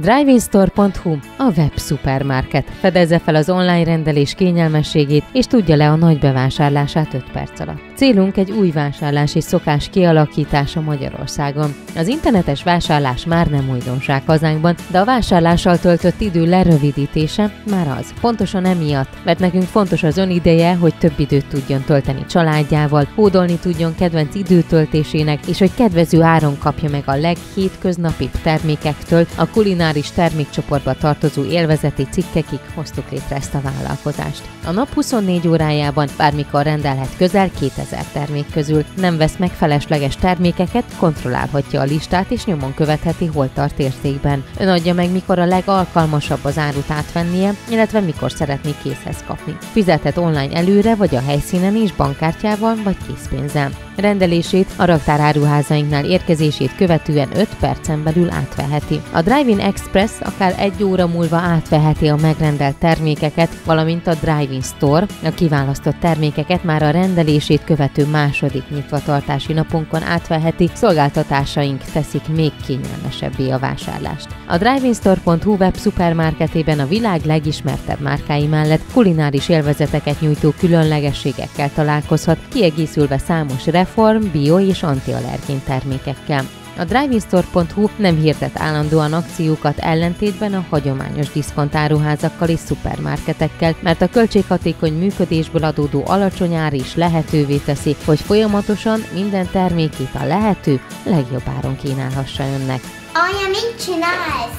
Drivingstore.hu, a web szupermarket. Fedezze fel az online rendelés kényelmességét, és tudja le a nagy bevásárlását 5 perc alatt. Célunk egy új vásárlási szokás kialakítása Magyarországon. Az internetes vásárlás már nem újdonság hazánkban, de a vásárlással töltött idő lerövidítése már az. Pontosan emiatt, mert nekünk fontos az ön ideje, hogy több időt tudjon tölteni családjával, hódolni tudjon kedvenc időtöltésének, és hogy kedvező áron kapja meg a leghétköznapibb termékektől a kulináris termékcsoportba tartozó élvezeti cikkekig hoztuk létre ezt a vállalkozást. A nap 24 órájában bármikor rendelhet közel 2000 termék közül, nem vesz meg felesleges termékeket, kontrollálhatja a listát és nyomon követheti, hol tart értékben. Ön adja meg, mikor a legalkalmasabb az árut átvennie, illetve mikor szeretné készhez kapni. Fizethet online előre vagy a helyszínen is bankkártyával vagy készpénzzel. Rendelését a raktáráruházainknál érkezését követően 5 percen belül átveheti. A Drive-in Express akár 1 óra múlva átveheti a megrendelt termékeket, valamint a Drive-in Store a kiválasztott termékeket már a rendelését követő második nyitvatartási napunkon átveheti, szolgáltatásaink teszik még kényelmesebbé a vásárlást. A Drivingstore.hu web szupermarketében a világ legismertebb márkái mellett kulináris élvezeteket nyújtó különlegességekkel találkozhat, kiegészülve számos reform, bio és antiallergén termékekkel. A Drivingstore.hu nem hirdet állandóan akciókat ellentétben a hagyományos diszkontáruházakkal és szupermarketekkel, mert a költséghatékony működésből adódó alacsony ár is lehetővé teszi, hogy folyamatosan minden termékét a lehető legjobb áron kínálhassa önnek. Anya, mit csinálsz?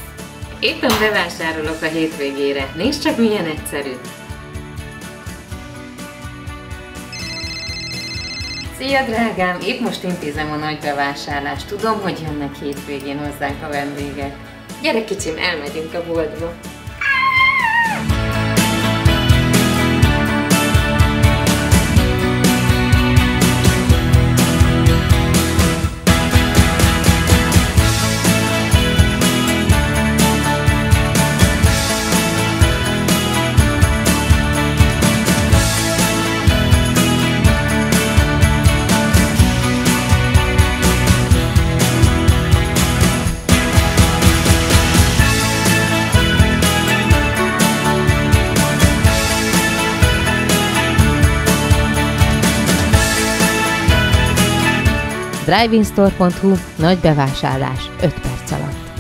Éppen bevásárolok a hétvégére. Nézd csak, milyen egyszerű! Szia, drágám! Épp most intézem a nagy bevásárlást. Tudom, hogy jönnek hétvégén hozzánk a vendégek. Gyere, kicsim, elmegyünk a boltba. Drivingstore.hu, nagy bevásárlás 5 perc alatt.